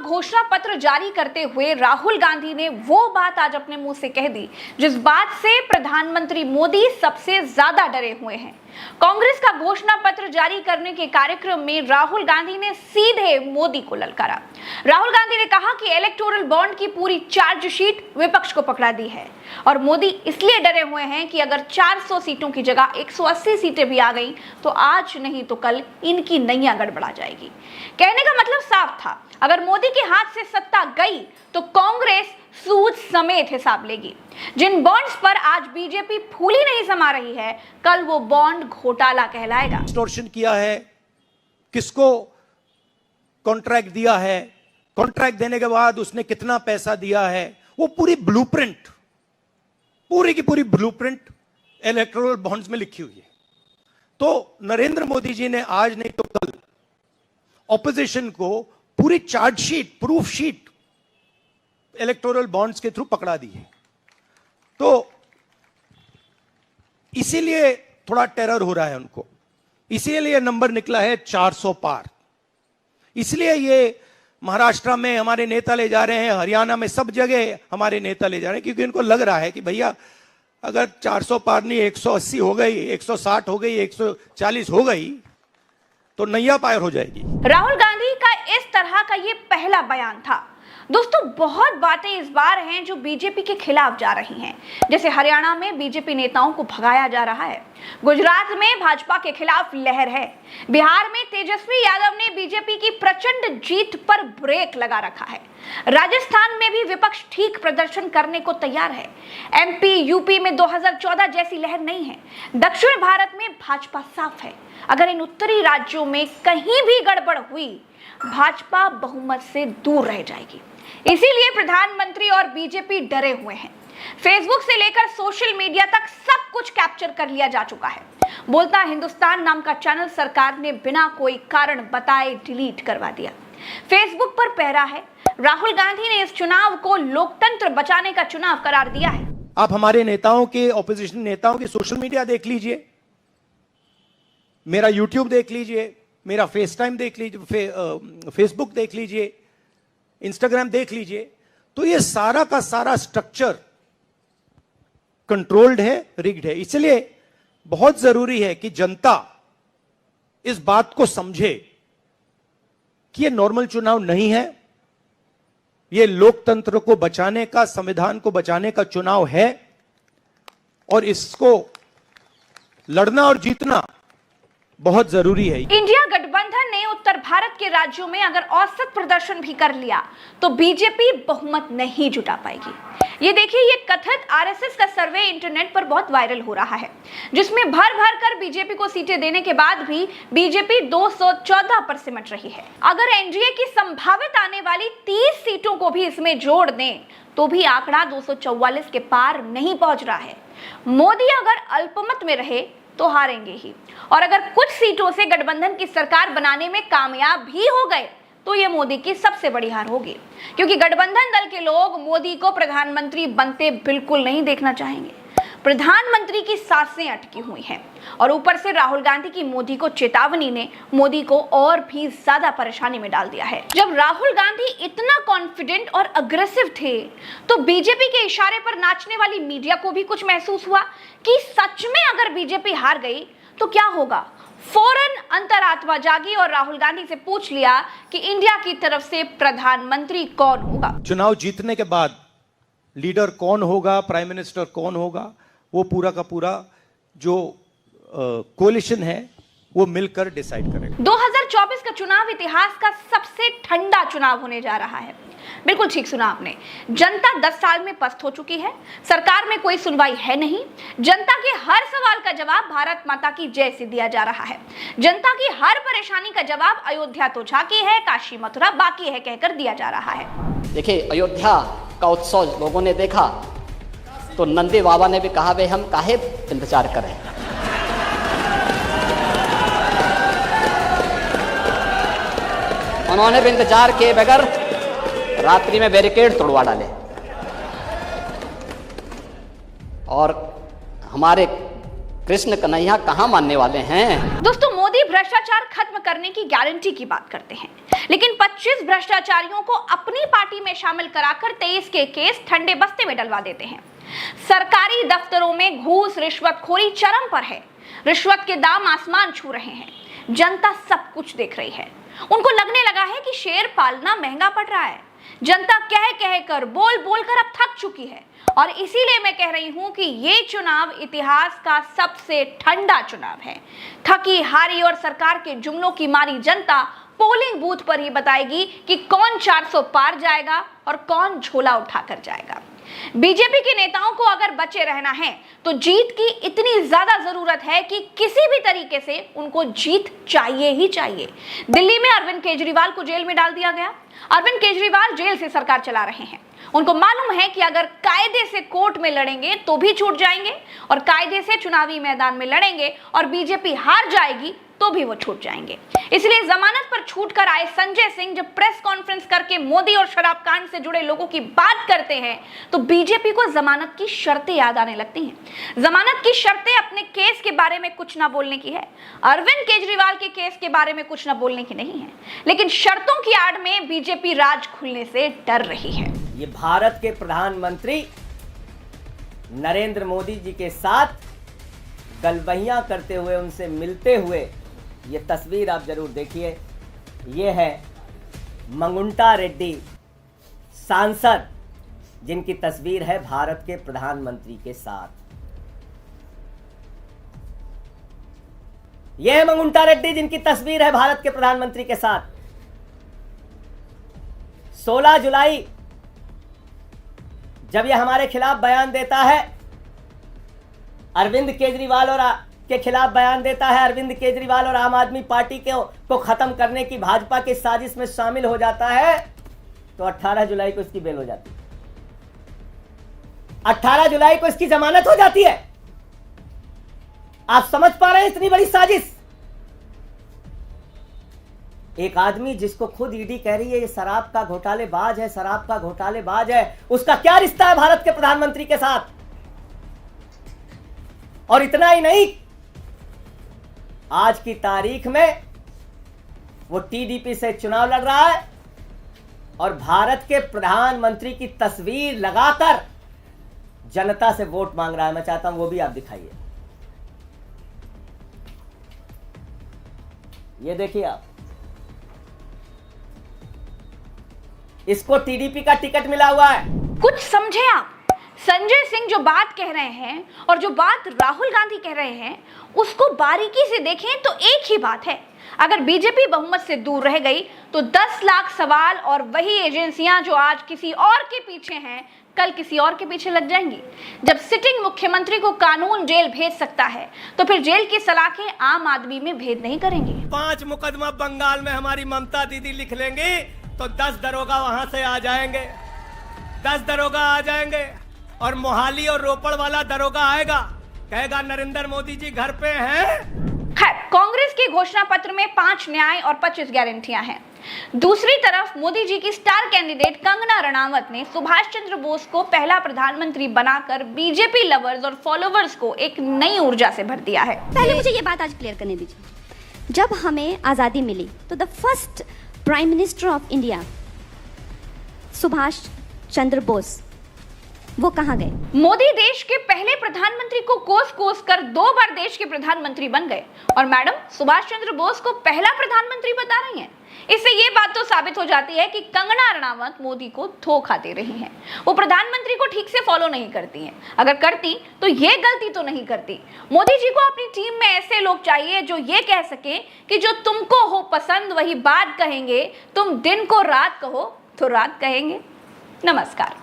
घोषणा पत्र जारी करते हुए राहुल गांधी ने वो बात आज अपने मुंह से कह दी जिस बात से प्रधानमंत्री मोदी सबसे ज्यादा डरे हुए हैं। कांग्रेस का घोषणा पत्र जारी करने के कार्यक्रम में राहुल गांधी ने सीधे मोदी को ललकारा। राहुल गांधी ने कहा कि इलेक्टोरल बॉन्ड की पूरी चार्जशीट विपक्ष को पकड़ा दी है और मोदी इसलिए डरे हुए हैं कि अगर 400 सीटों की जगह 180 सीटें भी आ गई तो आज नहीं तो कल इनकी नैया गड़बड़ा जाएगी। कहने का मतलब साफ था, अगर मोदी के हाथ से सत्ता गई तो कांग्रेस सूद समेत हिसाब लेगी। जिन बॉन्ड्स पर आज बीजेपी फूली नहीं समा रही है, कल वो बॉन्ड घोटाला कहलाएगा। एक्सटॉर्शन किया है, किसको कॉन्ट्रैक्ट दिया है, कॉन्ट्रैक्ट देने के बाद उसने कितना पैसा दिया है, वो पूरी ब्लूप्रिंट, पूरी की पूरी ब्लूप्रिंट इलेक्टोरल बॉन्ड्स में लिखी हुई है। तो नरेंद्र मोदी जी ने आज नहीं तो कल ऑपोजिशन को पूरी chargesheet, proof sheet electoral bonds के थ्रू पकड़ा दी है। तो इसीलिए थोड़ा टेरर हो रहा है उनको, इसीलिए नंबर निकला है 400 पार। इसलिए ये महाराष्ट्र में हमारे नेता ले जा रहे हैं, हरियाणा में सब जगह हमारे नेता ले जा रहे हैं, क्योंकि इनको लग रहा है कि भैया अगर 400 पार नहीं 180 हो गई, 160 हो गई, 140 हो गई तो नैया पार हो जाएगी। राहुल गांधी का इस तरह का ये पहला बयान था। दोस्तों, बहुत बातें इस बार हैं जो बीजेपी के खिलाफ जा रही हैं। जैसे हरियाणा में बीजेपी नेताओं को भगाया जा रहा है, गुजरात में भाजपा के खिलाफ लहर है, बिहार में तेजस्वी यादव ने बीजेपी की प्रचंड जीत पर ब्रेक लगा रखा है, राजस्थान में भी विपक्ष ठीक प्रदर्शन करने को तैयार है, एमपी यूपी में 2014 जैसी लहर नहीं है, दक्षिण भारत में भाजपा साफ है। अगर इन उत्तरी राज्यों में कहीं भी गड़बड़ हुई, भाजपा बहुमत से दूर रह जाएगी। इसीलिए प्रधानमंत्री और बीजेपी डरे हुए हैं। फेसबुक से लेकर सोशल मीडिया तक सब कुछ कैप्चर कर लिया जा चुका है। बोलता हिंदुस्तान नाम का चैनल सरकार ने बिना कोई कारण बताए डिलीट करवा दिया। फेसबुक पर पहरा है, राहुल गांधी ने इस चुनाव को लोकतंत्र बचाने का चुनाव करार दिया है। आप हमारे नेताओं के, ऑपोजिशन नेताओं के सोशल मीडिया देख लीजिए, मेरा यूट्यूब देख लीजिए, मेरा फेस टाइम देख लीजिए, फेसबुक देख लीजिए, इंस्टाग्राम देख लीजिए, तो ये सारा का सारा स्ट्रक्चर कंट्रोल्ड है, रिग्ड है। इसलिए बहुत जरूरी है कि जनता इस बात को समझे कि ये नॉर्मल चुनाव नहीं है, ये लोकतंत्र को बचाने का, संविधान को बचाने का चुनाव है और इसको लड़ना और जीतना बहुत जरूरी है। इंडिया गठबंधन ने उत्तर भारत के राज्यों में अगर औसत प्रदर्शन भी कर लिया तो बीजेपी बहुमत नहीं जुटा पाएगी। ये देखिए, ये कथित आरएसएस का सर्वे इंटरनेट पर बहुत वायरल हो रहा है, जिसमें भर भर कर बीजेपी को सीटें देने के बाद भी बीजेपी 214 पर सिमट रही है। अगर एनडीए की संभावित आने वाली 30 सीटों को भी इसमें जोड़ दें तो भी आंकड़ा 244 के पार नहीं पहुंच रहा है। मोदी अगर अल्पमत में रहे तो हारेंगे ही, और अगर कुछ सीटों से गठबंधन की सरकार बनाने में कामयाब भी हो गए तो ये मोदी की सबसे बड़ी हार होगी, क्योंकि गठबंधन दल के लोग मोदी को प्रधानमंत्री बनते बिल्कुल नहीं देखना चाहेंगे। प्रधानमंत्री की सांसें अटकी हुई हैं और ऊपर से राहुल गांधी की मोदी को चेतावनी ने मोदी को और भी ज्यादा परेशानी में डाल दिया है। जब राहुल गांधी इतना कॉन्फिडेंट और अग्रेसिव थे तो बीजेपी के इशारे पर नाचने वाली मीडिया को भी कुछ महसूस हुआ कि सच में अगर बीजेपी हार गई तो क्या होगा। फौरन अंतरात्मा जागी और राहुल गांधी से पूछ लिया कि इंडिया की तरफ से प्रधानमंत्री कौन होगा। चुनाव जीतने के बाद लीडर कौन होगा, प्राइम मिनिस्टर कौन होगा, वो पूरा का पूरा जो कोलिशन है वो मिलकर डिसाइड करेगा। 2024 का चुनाव इतिहास का सबसे ठंडा चुनाव होने जा रहा है। बिल्कुल ठीक सुना आपने। जनता 10 साल में पस्त हो चुकी है, सरकार में कोई सुनवाई है नहीं, जनता के हर सवाल का जवाब भारत माता की जय से दिया जा रहा है, जनता की हर परेशानी का जवाब अयोध्या तो झांकी है, काशी मथुरा बाकी है कहकर दिया जा रहा है। देखिए, अयोध्या का उत्सव लोगों ने देखा तो नंदी बाबा ने भी कहा वे हम काहे इंतजार करें। उन्होंने भी इंतजार किए बगैर रात्रि में बैरिकेड तोड़वा डाले और हमारे कृष्ण कन्हैया कहां मानने वाले हैं। दोस्तों, मोदी भ्रष्टाचार खत्म करने की गारंटी की बात करते हैं, लेकिन 25 भ्रष्टाचारियों को अपनी पार्टी में शामिल कराकर 23 के केस ठंडे बस्ते में डलवा देते हैं। सरकारी दफ्तरों में घूस रिश्वतखोरी चरम पर है। रिश्वत के दाम आसमान छू रहे हैं। जनता सब कुछ देख रही है। उनको लगने लगा है कि शेर पालना महंगा पड़ रहा है। जनता कह कह कर बोल बोल कर अब थक चुकी है और इसीलिए मैं कह रही हूं कि ये चुनाव इतिहास का सबसे ठंडा चुनाव है। थकी हारी और सरकार के जुमलों की मारी जनता पोलिंग बूथ पर ही बताएगी कि कौन 400 पार जाएगा और कौन झोला उठाकर जाएगा। बीजेपी के नेताओं को अगर बचे रहना है तो जीत की इतनी ज्यादा जरूरत है कि किसी भी तरीके से उनको जीत चाहिए ही चाहिए। दिल्ली में अरविंद केजरीवाल को जेल में डाल दिया गया। अरविंद केजरीवाल जेल से सरकार चला रहे हैं। उनको मालूम है कि अगर कायदे से कोर्ट में लड़ेंगे तो भी छूट जाएंगे और कायदे से चुनावी मैदान में लड़ेंगे और बीजेपी हार जाएगी तो भी वो छूट जाएंगे। इसलिए जमानत पर छूट कर आए संजय सिंह जब प्रेस कॉन्फ्रेंस करके मोदी और शराब कांड से जुड़े लोगों की बात करते हैं तो बीजेपी को जमानत की शर्तें याद आने लगती हैं। जमानत की शर्तें अपने केस के बारे में कुछ ना बोलने की है, अरविंद केजरीवाल के केस के बारे में कुछ ना बोलने की नहीं है, लेकिन शर्तों की आड़ में बीजेपी राज खुलने से डर रही है। ये भारत के प्रधानमंत्री नरेंद्र मोदी जी के साथ गलबहियां करते हुए, उनसे मिलते हुए ये तस्वीर आप जरूर देखिए। ये है मंगुंटा रेड्डी सांसद, जिनकी तस्वीर है भारत के प्रधानमंत्री के साथ। यह है मंगुंटा रेड्डी जिनकी तस्वीर है भारत के प्रधानमंत्री के साथ। 16 जुलाई जब यह हमारे खिलाफ बयान देता है, अरविंद केजरीवाल और के खिलाफ बयान देता है, अरविंद केजरीवाल और आम आदमी पार्टी को खत्म करने की भाजपा की साजिश में शामिल हो जाता है, तो 18 जुलाई को इसकी बेल हो जाती है। 18 जुलाई को इसकी जमानत हो जाती है। आप समझ पा रहे हैं इतनी बड़ी साजिश? एक आदमी जिसको खुद ईडी कह रही है ये शराब का घोटालेबाज है, शराब का घोटालेबाज है, उसका क्या रिश्ता है भारत के प्रधानमंत्री के साथ? और इतना ही नहीं, आज की तारीख में वो टीडीपी से चुनाव लड़ रहा है और भारत के प्रधानमंत्री की तस्वीर लगाकर जनता से वोट मांग रहा है। मैं चाहता हूं वो भी आप दिखाइए। ये देखिए आप, इसको टीडीपी का टिकट मिला हुआ है। कुछ समझे आप? संजय सिंह जो बात कह रहे हैं और जो बात राहुल गांधी कह रहे हैं उसको बारीकी से देखें तो एक ही बात है। अगर बीजेपी बहुमत से दूर रह गई तो 10 लाख सवाल और वही एजेंसियां जो आज किसी और के पीछे हैं कल किसी और के पीछे लग जाएंगी। जब सिटिंग मुख्यमंत्री को कानून जेल भेज सकता है तो फिर जेल की सलाखें आम आदमी में भेद नहीं करेंगे। 5 मुकदमा बंगाल में हमारी ममता दीदी लिख लेंगी तो 10 दरोगा वहां से आ जाएंगे, 10 दरोगा आ जाएंगे और मोहाली और रोपड़ वाला दरोगा आएगा, कहेगा नरेंद्र मोदी जी घर पे हैं। खैर, कांग्रेस के घोषणा पत्र में 5 न्याय और 25 गारंटियां हैं। दूसरी तरफ मोदी जी की स्टार कैंडिडेट कंगना रनावत ने सुभाष चंद्र बोस को पहला प्रधानमंत्री बनाकर बीजेपी लवर्स और फॉलोवर्स को एक नई ऊर्जा से भर दिया है। पहले मुझे ये बात आज क्लियर करने दीजिए, जब हमें आजादी मिली तो the first prime minister of India Subhash Chandra Bose वो कहां गए? मोदी देश के पहले प्रधानमंत्री को कोस कोस कर 2 बार देश के प्रधानमंत्री बन गए और मैडम सुभाष चंद्र बोस को पहला प्रधानमंत्री बता रही हैं। इससे ये बात तो साबित हो जाती है कि कंगना रनावत मोदी को धोखा दे रही हैं। वो प्रधानमंत्री को ठीक से फॉलो नहीं करती हैं। अगर करती तो ये गलती तो नहीं करती। मोदी जी को अपनी टीम में ऐसे लोग चाहिए जो ये कह सके कि जो तुमको हो पसंद वही बात कहेंगे, तुम दिन को रात कहो तो रात कहेंगे। नमस्कार।